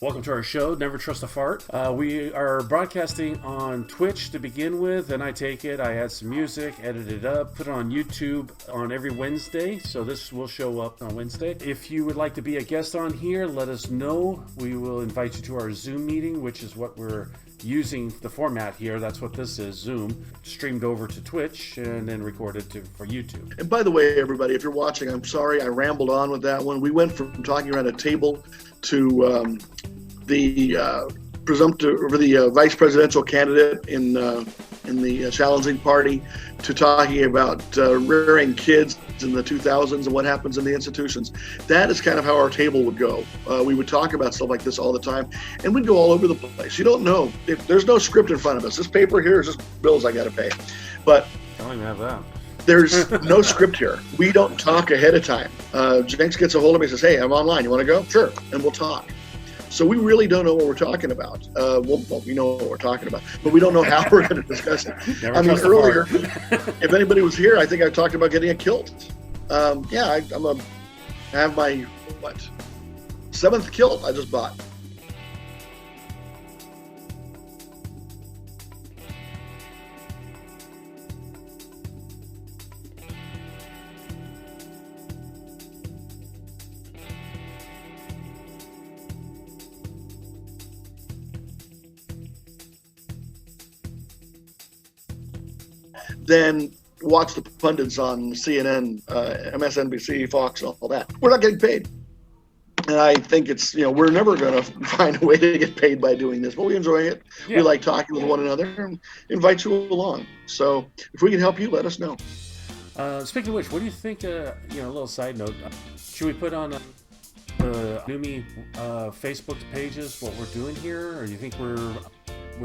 Welcome to our show, Never Trust a Fart. We are broadcasting on Twitch to begin with, and I take it, I add some music, edit it up, put it on YouTube on every Wednesday, so this will show up on Wednesday. If you would like to be a guest on here, let us know. We will invite you to our Zoom meeting, which is what we're using the format here. That's what this is, Zoom, streamed over to Twitch and then recorded for YouTube. And by the way, everybody, if you're watching, I'm sorry I rambled on with that one. We went from talking around a table to the vice presidential candidate in the challenging party to talking about rearing kids in the 2000s and what happens in the institutions. That is kind of how our table would go. We would talk about stuff like this all the time, and we'd go all over the place. You don't know. There's no script in front of us. This paper here is just bills I got to pay. But I don't even have that. There's no script here. We don't talk ahead of time. Jenks gets a hold of me and says, "Hey, I'm online. You want to go?" Sure. And we'll talk. So we really don't know what we're talking about. We know what we're talking about, but we don't know how we're going to discuss it. Earlier, if anybody was here, I think I talked about getting a kilt. I have my, 7th kilt I just bought. Then watch the pundits on CNN, MSNBC, Fox, all that. We're not getting paid. And I think it's, we're never going to find a way to get paid by doing this, but we enjoy it. Yeah. We like talking with one another and invite you along. So if we can help you, let us know. Speaking of which, what do you think, a little side note, should we put on the Numi Facebook pages what we're doing here? Or do you think we're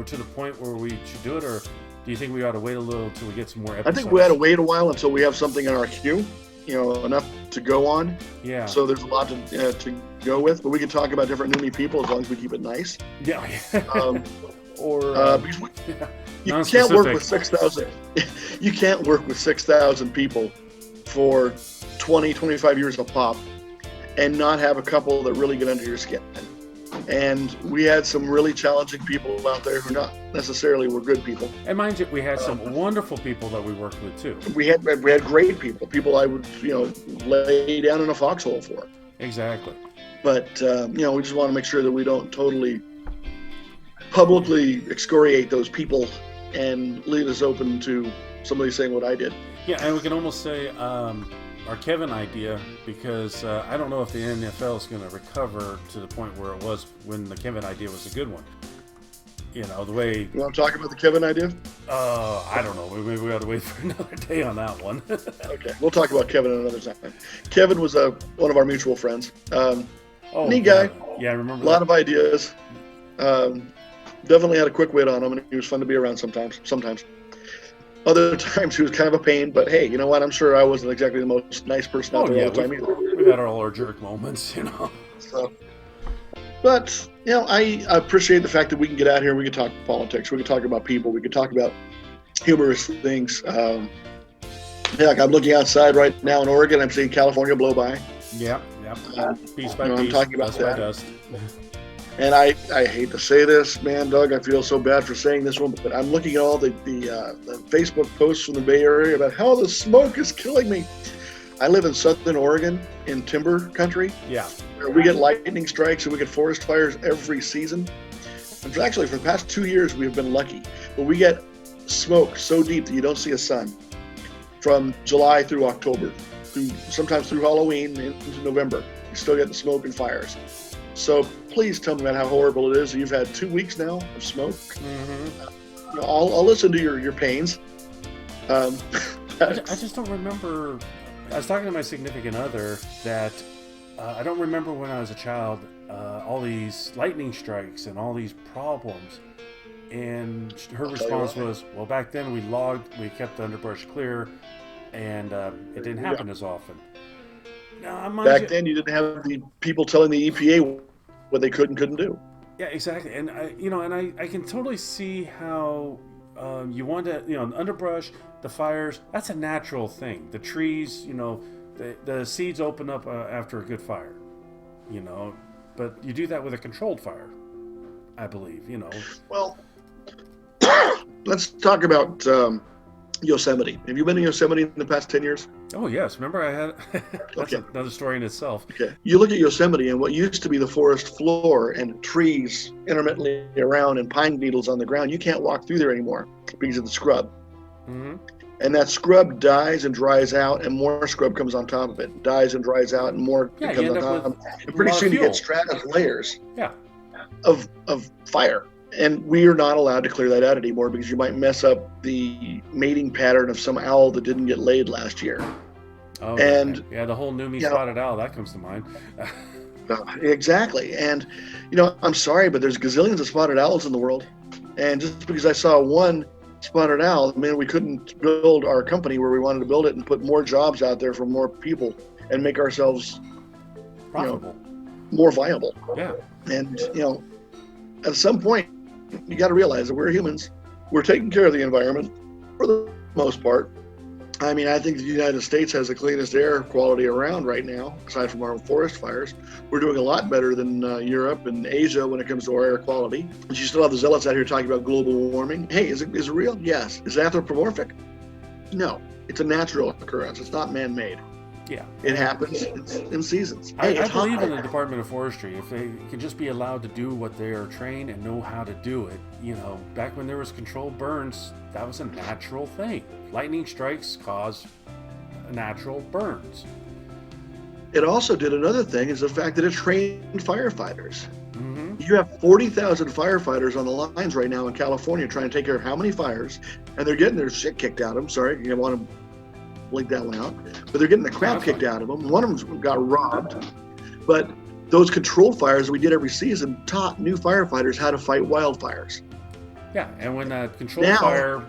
to the point where we should do it, or do you think we ought to wait a little until we get some more episodes? I think we ought to wait a while until we have something in our queue, enough to go on. Yeah. So there's a lot to go with, but we can talk about different Numi people as long as we keep it nice. Yeah. You can't work with 6,000. You can't work with 6,000 people for 20, 25 years of pop and not have a couple that really get under your skin. And we had some really challenging people out there who not necessarily were good people. And mind you, we had some wonderful people that we worked with too. We had great people I would lay down in a foxhole for. Exactly. But we just want to make sure that we don't totally publicly excoriate those people and leave us open to somebody saying what I did. Yeah, and we can almost say our Kevin idea, because I don't know if the NFL is going to recover to the point where it was when the Kevin idea was a good one. The way... You want to talk about the Kevin idea? I don't know. Maybe we ought to wait for another day on that one. Okay, we'll talk about Kevin another time. Kevin was one of our mutual friends. Neat guy. Yeah, I remember a lot of ideas. Definitely had a quick wit on him, and he was fun to be around sometimes. Other times he was kind of a pain, but hey, you know what? I'm sure I wasn't exactly the most nice person out there all the time either. We've had all our jerk moments, So, but, I appreciate the fact that we can get out here and we can talk politics. We can talk about people. We can talk about humorous things. Like I'm looking outside right now in Oregon. I'm seeing California blow by. Yep. Piece by piece, I'm talking about dust that. by dust. And I hate to say this, man, Doug, I feel so bad for saying this one, but I'm looking at all the Facebook posts from the Bay Area about how the smoke is killing me. I live in southern Oregon in timber country. Yeah. Where we get lightning strikes and we get forest fires every season. And actually, for the past 2 years, we've been lucky. But we get smoke so deep that you don't see a sun from July through October, sometimes through Halloween into November. You still get the smoke and fires. So please tell me about how horrible it is. You've had 2 weeks now of smoke. Mm-hmm. I'll listen to your pains. I just don't remember. I was talking to my significant other that I don't remember when I was a child all these lightning strikes and all these problems. And her response was, well, back then we kept the underbrush clear, and it didn't happen as often. Back then you didn't have the people telling the EPA what they could and couldn't do. Yeah, exactly. And I can totally see how you want to, underbrush, the fires, that's a natural thing. The trees, the seeds open up after a good fire. but you do that with a controlled fire, I believe, Well, let's talk about Yosemite. Have you been to Yosemite in the past 10 years? Oh, yes. Remember I had... That's Okay. another story in itself. Okay. You look at Yosemite and what used to be the forest floor and trees intermittently around and pine needles on the ground, you can't walk through there anymore because of the scrub. Mm-hmm. And that scrub dies and dries out, and more scrub comes on top of it. Dies and dries out, and more comes on top of it. And pretty soon you get stratus layers of fire. And we are not allowed to clear that out anymore because you might mess up the mating pattern of some owl that didn't get laid last year. Oh, and okay. The whole Numi spotted owl, that comes to mind. Exactly. And, I'm sorry, but there's gazillions of spotted owls in the world. And just because I saw one spotted owl, we couldn't build our company where we wanted to build it and put more jobs out there for more people and make ourselves profitable, more viable. Yeah. And, at some point, you got to realize that we're humans. We're taking care of the environment for the most part. I think the United States has the cleanest air quality around right now, aside from our forest fires. We're doing a lot better than Europe and Asia when it comes to our air quality. But you still have the zealots out here talking about global warming. Hey, is it real? Yes. Is it anthropomorphic? No. It's a natural occurrence. It's not man-made. Yeah. It happens in seasons. I believe in the Department of Forestry. If they can just be allowed to do what they are trained and know how to do it, back when there was controlled burns, that was a natural thing. Lightning strikes cause natural burns. It also did another thing, is the fact that it trained firefighters. Mm-hmm. You have 40,000 firefighters on the lines right now in California trying to take care of how many fires, and they're getting their shit kicked out of them. Sorry, you want to blink that one out. But they're getting the crap kicked out of them. One of them got robbed. But those controlled fires that we did every season taught new firefighters how to fight wildfires. Yeah, and when that controlled fire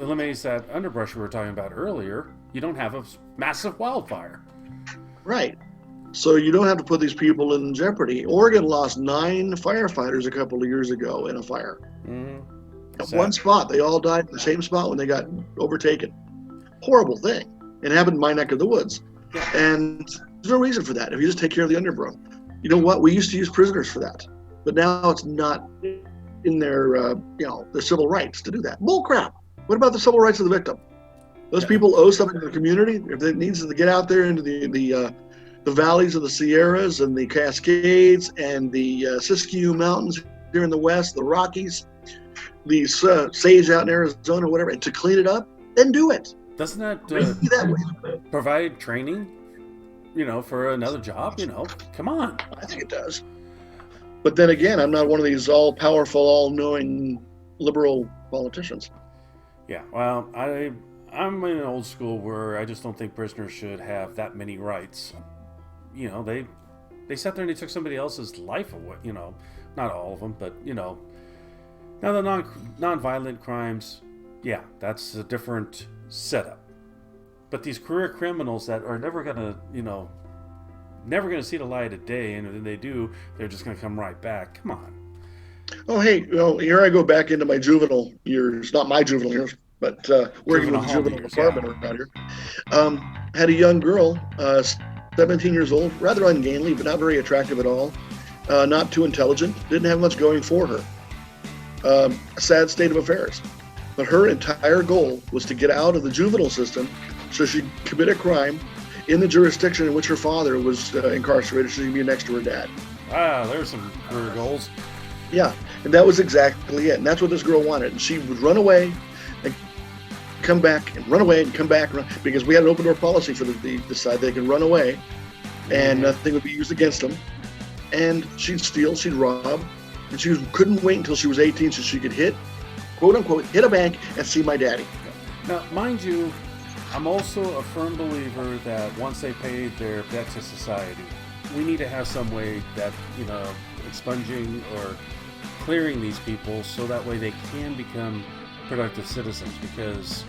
eliminates that underbrush we were talking about earlier, you don't have a massive wildfire. Right. So you don't have to put these people in jeopardy. Oregon lost 9 firefighters a couple of years ago in a fire. Mm-hmm. At one spot. They all died in the same spot when they got overtaken. Horrible thing. It happened in my neck of the woods. Yeah. And there's no reason for that. If you just take care of the underbrush. You know what? We used to use prisoners for that. But now it's not in their, their civil rights to do that. Bull crap. What about the civil rights of the victim? Those people owe something to the community. If it needs to get out there into the valleys of the Sierras and the Cascades and the Siskiyou Mountains here in the West, the Rockies, the sage out in Arizona, whatever, to clean it up, then do it. Doesn't that provide training, for another job? Come on. I think it does. But then again, I'm not one of these all-powerful, all-knowing liberal politicians. Yeah, well, I'm in an old school where I just don't think prisoners should have that many rights. They sat there and they took somebody else's life away. Not all of them, but now the non-violent crimes, yeah, that's a different setup. But these career criminals that are never gonna see the light of day, and when they do, they're just gonna come right back. Come on. Oh, hey, here I go back into my juvenile years. Not my juvenile years, but working with the juvenile department around here. Had a young girl, 17 years old, rather ungainly, but not very attractive at all. Not too intelligent, didn't have much going for her. A sad state of affairs. But her entire goal was to get out of the juvenile system so she'd commit a crime in the jurisdiction in which her father was incarcerated, so she'd be next to her dad. Wow, there's some career goals. Yeah, and that was exactly it. And that's what this girl wanted. And she would run away and come back and run away and come back, because we had an open door policy for the side. They can run away and nothing would be used against them. And she'd steal, she'd rob, and she couldn't wait until she was 18 so she could hit, quote unquote, hit a bank and see my daddy. Now, mind you, I'm also a firm believer that once they pay their debt to society, we need to have some way that, expunging or clearing these people so that way they can become productive citizens, because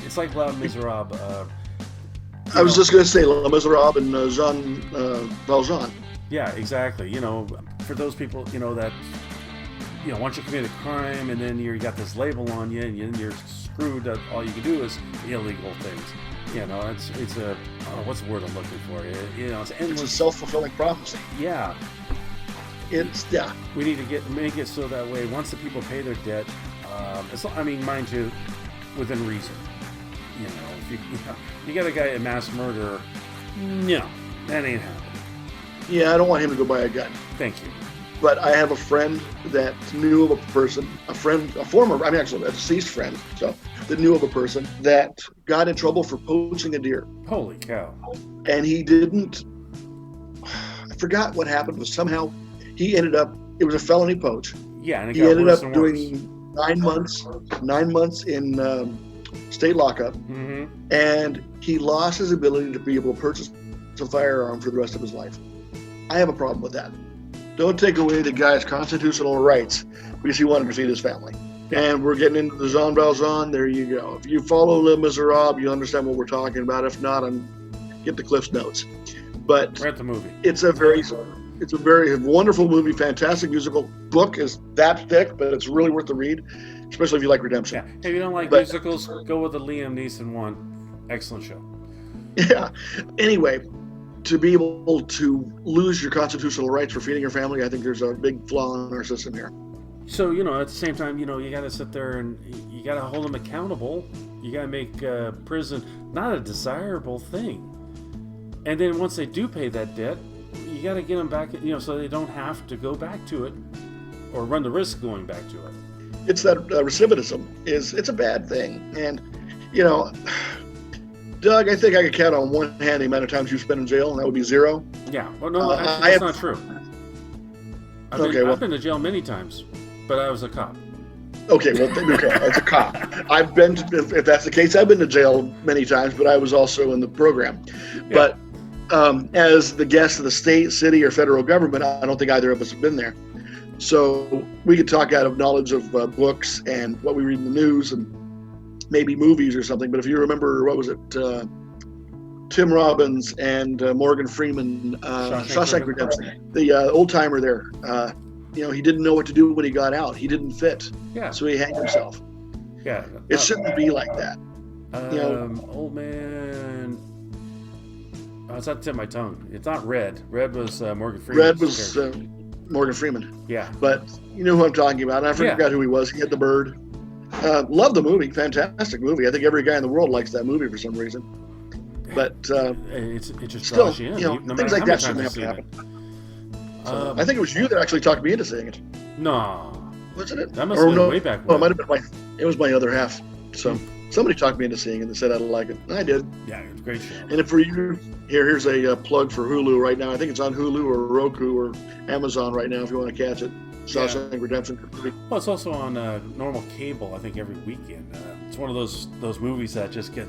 it's like Les Miserables. I was just going to say Les Miserables and Jean Valjean. Yeah, exactly. For those people, that, once you commit a crime and then you got this label on you and you're screwed, all you can do is illegal things. It's a, what's the word I'm looking for? It's endless. It's a self-fulfilling prophecy. Yeah. We need to make it so that way once the people pay their debt, mind you, within reason. If you got a guy, a mass murderer, no, that ain't happening. Yeah, I don't want him to go buy a gun. Thank you. But I have a friend that knew of a person, a deceased friend, that knew of a person that got in trouble for poaching a deer. Holy cow. And he didn't, I forgot what happened, but somehow he ended up, it was a felony poach. Yeah, and he ended up doing 9 months in state lockup, and he lost his ability to be able to purchase a firearm for the rest of his life. I have a problem with that. Don't take away the guy's constitutional rights because he wanted to feed his family. And we're getting into the Jean Valjean. There you go. If you follow Les Miserables, you understand what we're talking about. If not, get the Cliff's Notes. But read the movie. It's a very wonderful movie, fantastic musical. Book is that thick, but it's really worth the read, especially if you like Redemption. Yeah. If you don't like musicals, go with the Liam Neeson one. Excellent show. Yeah. Anyway, to be able to lose your constitutional rights for feeding your family, I think there's a big flaw in our system here. So, at the same time, you got to sit there and you got to hold them accountable. You got to make prison not a desirable thing. And then once they do pay that debt, you got to get them back, so they don't have to go back to it or run the risk of going back to it. It's that recidivism it's a bad thing. And, Doug, I think I could count on one hand the amount of times you spent in jail, and that would be 0. Yeah. Well, no, actually, that's not true. I've been to jail many times, but I was a cop. Okay, as a cop. If that's the case, I've been to jail many times, but I was also in the program. Yeah. But as the guest of the state, city, or federal government, I don't think either of us have been there. So we could talk out of knowledge of books and what we read in the news and maybe movies or something. But if you remember, what was it? Tim Robbins and Morgan Freeman, Shawshank Redemption. The old timer there. He didn't know what to do when he got out. He didn't fit. Yeah. So he hanged himself. Yeah. It shouldn't be like that. Old man. Oh, it's on the tip of my tongue. It's not Red. Red was Morgan Freeman. Red was Morgan Freeman. Yeah. But you know who I'm talking about. And I forgot who he was. He had the bird. Love the movie. Fantastic movie. I think every guy in the world likes that movie for some reason. But it just still, draws you in. Things like that shouldn't have to happen. I think it was you that actually talked me into seeing it. No. Wasn't it? That must have been way back when. Well, it might have been it was my other half. So somebody talked me into seeing it and said I'd like it. And I did. Yeah, it was a great show. And if for you, here's a plug for Hulu right now. I think it's on Hulu or Roku or Amazon right now if you want to catch it. Shawshank Redemption. Well, it's also on normal cable, I think, every weekend. It's one of those movies that just get,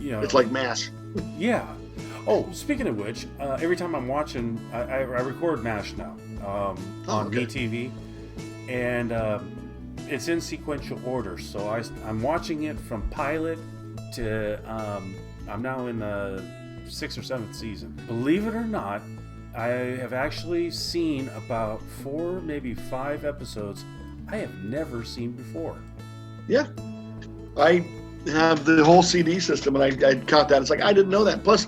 It's like MASH. Yeah. Oh, speaking of which, every time I'm watching, I record MASH now on VTV, and it's in sequential order. So I'm watching it from pilot to I'm now in the 6th or 7th season. Believe it or not, I have actually seen about 4, maybe 5 episodes I have never seen before. Yeah. I have the whole CD system, and I caught that. It's like, I didn't know that. Plus,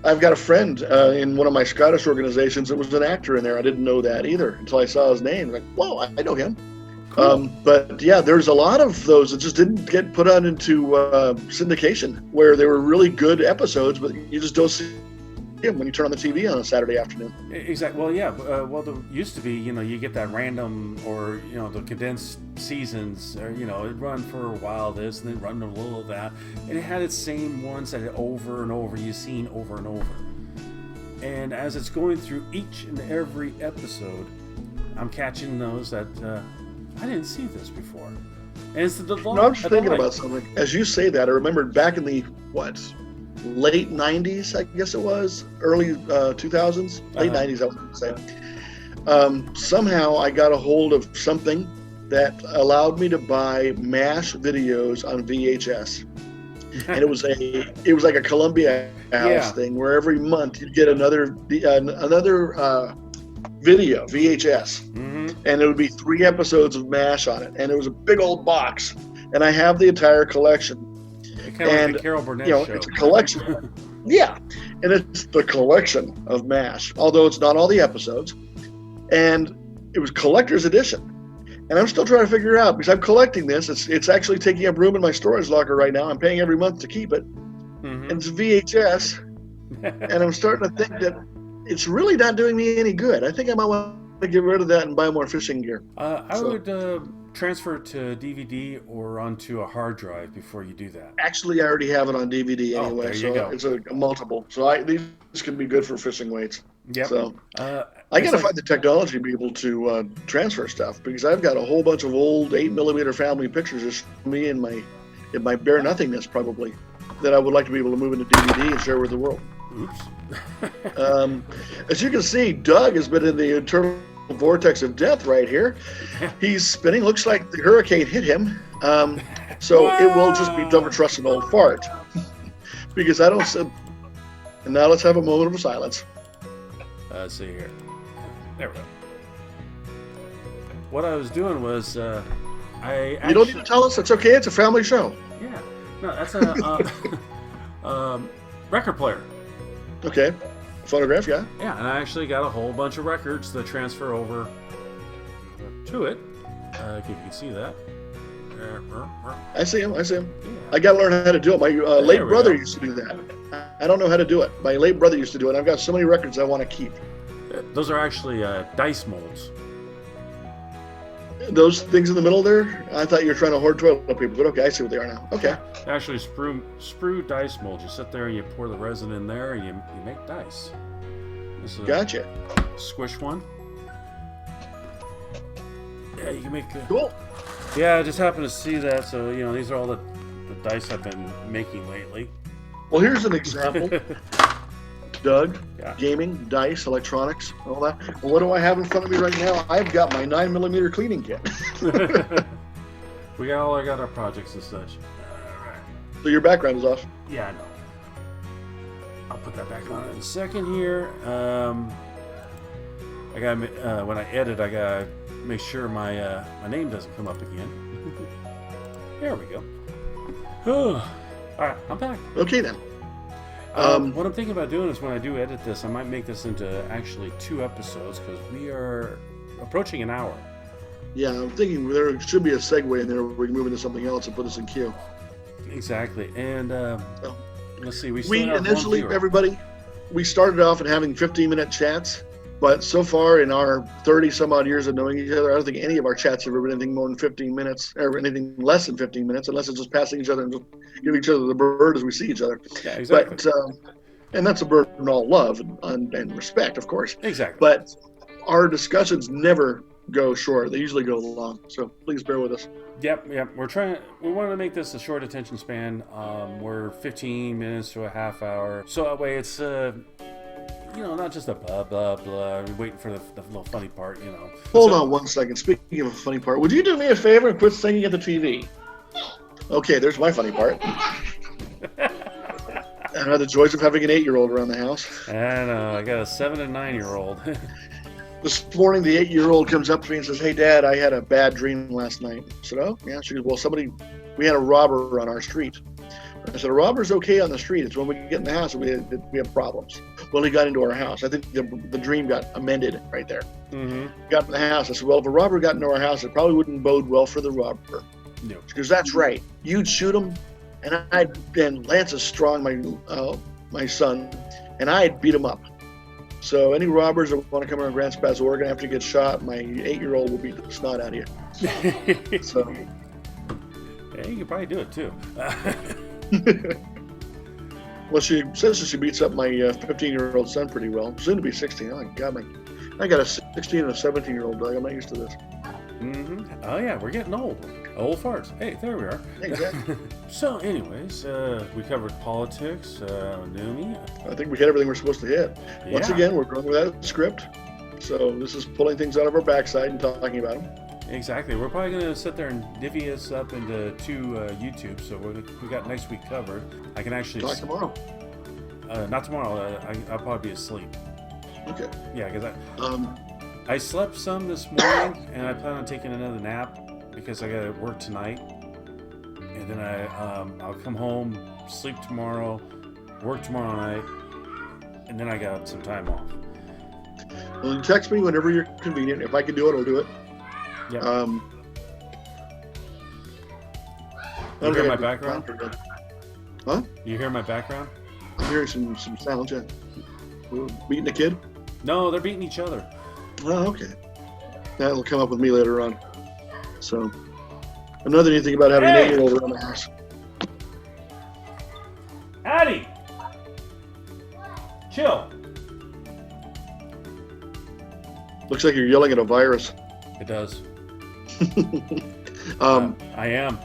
I've got a friend in one of my Scottish organizations that was an actor in there. I didn't know that either until I saw his name. Like, whoa, I know him. Cool. But yeah, there's a lot of those that just didn't get put on into syndication, where they were really good episodes, but you just don't see them when you turn on the TV on a Saturday afternoon. Exactly. Well, yeah. There used to be, you get that random or, the condensed seasons, or, it'd run for a while this and then run a little of that. And it had its same ones that over and over, you've seen over and over. And as it's going through each and every episode, I'm catching those that I didn't see this before. And it's the I'm just thinking about something. As you say that, I remembered back in the, late 90s, I guess it was, early 2000s, late 90s, I was going to say. Somehow I got a hold of something that allowed me to buy MASH videos on VHS. And it was like a Columbia House thing where every month you'd get another video, VHS. Mm-hmm. And it would be 3 episodes of MASH on it. And it was a big old box. And I have the entire collection. Kind of like the Carol Burnett show. It's a collection. Yeah. And it's the collection of MASH, although it's not all the episodes. And it was collector's edition. And I'm still trying to figure out, because I'm collecting this. It's actually taking up room in my storage locker right now. I'm paying every month to keep it. And it's VHS. And I'm starting to think that it's really not doing me any good. I think I might want to get rid of that and buy more fishing gear. I would transfer it to DVD or onto a hard drive before you do that. Actually, I already have it on DVD anyway, there you go. It's a multiple. So these can be good for fishing weights. Yep. So I got to find the technology to be able to transfer stuff, because I've got a whole bunch of old 8mm family pictures of me in my bare nothingness, probably, that I would like to be able to move into DVD and share with the world. Oops. As you can see, Doug has been in the eternal vortex of death right here. He's spinning. Looks like the hurricane hit him. So it will just be Dumber Trust and Old Fart. Because I don't... And now let's have a moment of silence. Let's see here. There we go. What I was doing was... You don't need to tell us. It's okay. It's a family show. Yeah. No, that's a record player. Okay. Phonograph, yeah. Yeah, and I actually got a whole bunch of records to transfer over to it. If you can see that. I see him. Yeah. I got to learn how to do it. My late brother used to do that. I don't know how to do it. My late brother used to do it. I've got so many records I want to keep. Those are actually dice molds. Those things in the middle there? I thought you were trying to hoard toilet paper, but okay, I see what they are now. Okay. Actually, sprue dice molds. You sit there and you pour the resin in there and you make dice. This is gotcha. Squish one. Yeah, you can make good. Cool. Yeah, I just happened to see that, so these are all the dice I've been making lately. Well, here's an example. Doug, yeah. Gaming, dice, electronics, all that. Well, what do I have in front of me right now? I've got my 9mm cleaning kit. We got our projects and such. Alright. So your background is off. Yeah, I know. I'll put that back on in a second here. I got when I edit, I gotta make sure my name doesn't come up again. There we go. All right, I'm back. Okay then. What I'm thinking about doing is when I do edit this, I might make this into actually 2 episodes, because we are approaching an hour. Yeah, I'm thinking there should be a segue in there where we can move into something else and put us in queue. Exactly. And let's see. We initially, everybody, we started off and having 15-minute chats, but so far in our 30-some-odd years of knowing each other, I don't think any of our chats have ever been anything more than 15 minutes, or anything less than 15 minutes, unless it's just passing each other and just giving each other the bird as we see each other. Yeah, exactly. But, and that's a bird in all love and respect, of course. Exactly. But our discussions never go short. They usually go long. So please bear with us. Yep. We want to make this a short attention span. We're 15 minutes to a half hour. So that way it's... not just a blah, blah, blah, waiting for the little funny part, Hold on one second. Speaking of a funny part, would you do me a favor and quit singing at the TV? Okay, there's my funny part. The joys of having an 8-year-old around the house. I know. I got a 7 and 9-year-old. This morning, the 8-year-old comes up to me and says, "Hey, Dad, I had a bad dream last night." I said, "Oh, yeah." She goes, "Well, we had a robber on our street." I said, "A robber's okay on the street. It's when we get in the house we have problems." Well, he got into our house. I think the dream got amended right there. Mm-hmm. Got in the house. I said, "Well, if a robber got into our house, it probably wouldn't bode well for the robber." No. She goes, "That's right. You'd shoot him, and Lance is strong, my son, and I'd beat him up. So any robbers that want to come around Grants Pass, Oregon after you get shot, my 8-year-old will beat the snot out of you." So. Yeah, you could probably do it too. Well, she says that she beats up my 15-year-old son pretty well. Soon to be 16. Oh, God, I got a 16 and a 17-year-old dog. I'm not used to this. Mm-hmm. Oh, yeah, we're getting old. Old farts. Hey, there we are. Exactly. So, anyways, we covered politics, Noomi. I think we hit everything we're supposed to hit. Yeah. Once again, we're going without a script. So this is pulling things out of our backside and talking about them. Exactly. We're probably going to sit there and divvy us up into 2 YouTube, so we got next week covered. I can actually... Talk tomorrow. Not tomorrow. I'll probably be asleep. Okay. Yeah, because I slept some this morning, and I plan on taking another nap because I got to work tonight. And then I'll come home, sleep tomorrow, work tomorrow night, and then I got some time off. Well, you text me whenever you're convenient. If I can do it, I'll do it. Yeah. You hear my background? Huh? You hear my background? I'm hearing some sounds. Yeah. Beating a kid? No, they're beating each other. Oh, okay. That'll come up with me later on. So, another neat thing about having an 8-year-old around the house. Addie! Chill. Looks like you're yelling at a virus. It does. I am.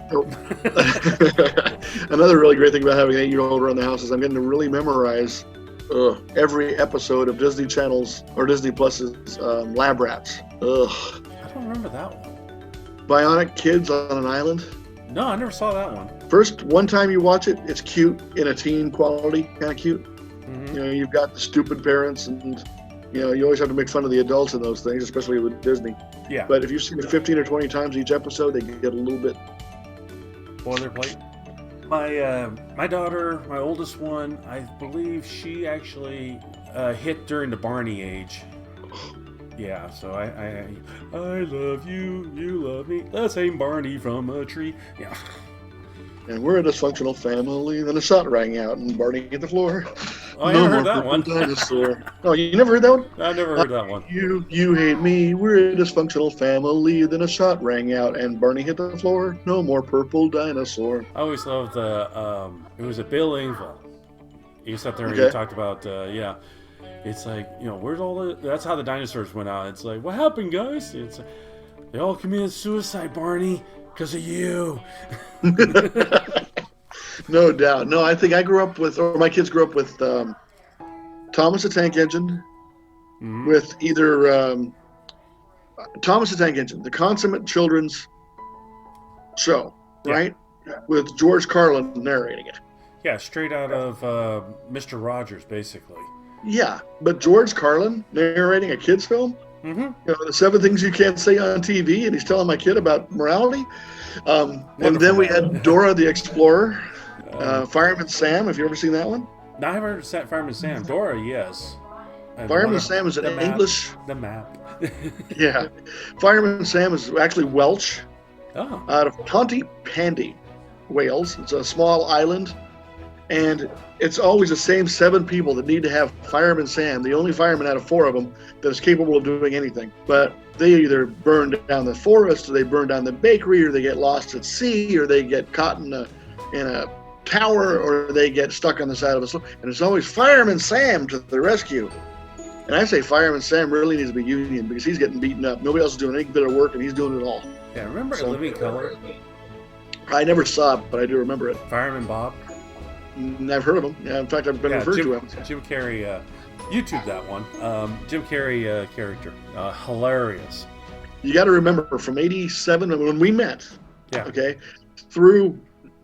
Another really great thing about having an 8-year-old around the house is I'm getting to really memorize every episode of Disney Channel's or Disney Plus's Lab Rats. Ugh. I don't remember that one. Bionic kids on an island. No, I never saw that one. One time you watch it, it's cute in a teen quality, kind of cute. Mm-hmm. You know, you've got the stupid parents and, you know, you always have to make fun of the adults in those things, especially with Disney. Yeah. But if you've seen it 15 or 20 times each episode, they get a little bit boilerplate. My daughter, my oldest one, I believe she actually hit during the Barney age. Yeah, so I love you, you love me. Let's hang Barney from a tree. Yeah. And we're a dysfunctional family. Then a shot rang out, and Barney hit the floor. Oh, I never heard that one. Dinosaur. Oh, you never heard that one? I never heard that one. You hate me. We're a dysfunctional family. Then a shot rang out, and Barney hit the floor. No more purple dinosaur. I always loved it was a Bill Engvall. He sat there and Okay. he talked about, it's like, you know, that's how the dinosaurs went out. It's like, what happened, guys? It's they all committed suicide, Barney, because of you. No doubt. No, I think I grew up with, or my kids grew up with Thomas the Tank Engine, Mm-hmm. with either Thomas the Tank Engine, the consummate children's show, Yeah. right? With George Carlin narrating it. Yeah, straight out of Mr. Rogers, basically. Yeah, but George Carlin narrating a kid's film? Mm-hmm. You know, the 7 things you can't say on TV, and he's telling my kid about morality. And then we had Dora the Explorer, Fireman Sam. Have you ever seen that one? No, I haven't heard Fireman Sam. Dora, yes. Fireman Sam is an English. The map. Yeah, Fireman Sam is actually Welsh, Oh. out of Pontypandy, Wales. It's a small island, and it's always the same 7 people that need to have Fireman Sam, the only fireman out of 4 of them that is capable of doing anything. But they either burn down the forest, or they burn down the bakery, or they get lost at sea, or they get caught in a tower, or they get stuck on the side of a slope. And it's always Fireman Sam to the rescue. And I say Fireman Sam really needs to be union, because he's getting beaten up. Nobody else is doing any bit of work, and he's doing it all. Yeah, remember A Living Color? I never saw it, but I do remember it. Fireman Bob? I've heard of him. Yeah, in fact, I've been referred to him. Jim Carrey, YouTube that one. Jim Carrey character. Hilarious. You got to remember, from '87 when we met, Yeah. okay, through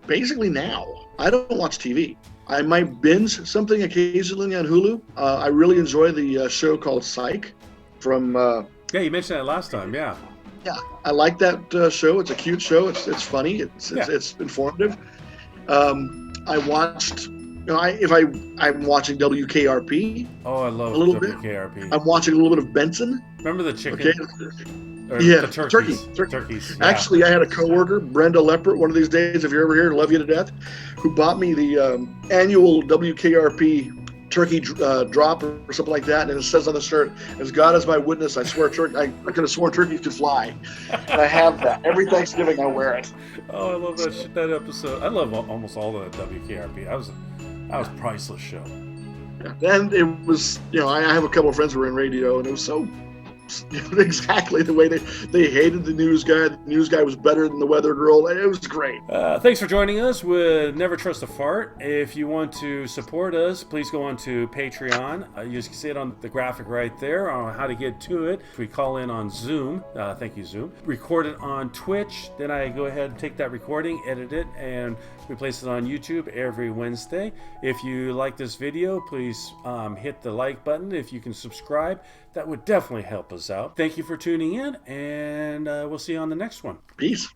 basically now, I don't watch TV. I might binge something occasionally on Hulu. I really enjoy the show called Psych from. Yeah, you mentioned that last time. Yeah. Yeah, I like that show. It's a cute show. It's funny. It's informative. I watched. You know, I'm watching WKRP. Oh, I love A little bit. WKRP. I'm watching a little bit of Benson. Remember the chicken? Okay. Or Yeah, the turkeys. turkey. Turkeys. Yeah. Actually, I had a coworker, Brenda Leppert, one of these days, if you're ever here, love you to death, who bought me the annual WKRP turkey drop or something like that, and it says on the shirt, "As God is my witness, I swear I could have sworn turkeys could fly." And I have that. Every Thanksgiving I wear it. Oh, I love that episode. I love almost all the WKRP. That was a priceless show. And it was, you know, I have a couple of friends who were in radio, and it was so exactly the way they hated the news guy. The news guy was better than the weather girl. It was great. Thanks for joining us with Never Trust a Fart. If you want to support us, please go on to Patreon. You can see it on the graphic right there on how to get to it. We call in on Zoom. Thank you, Zoom. Record it on Twitch. Then I go ahead and take that recording, edit it, and we place it on YouTube every Wednesday. If you like this video, please hit the like button. If you can subscribe, that would definitely help us out. Thank you for tuning in, and we'll see you on the next one. Peace.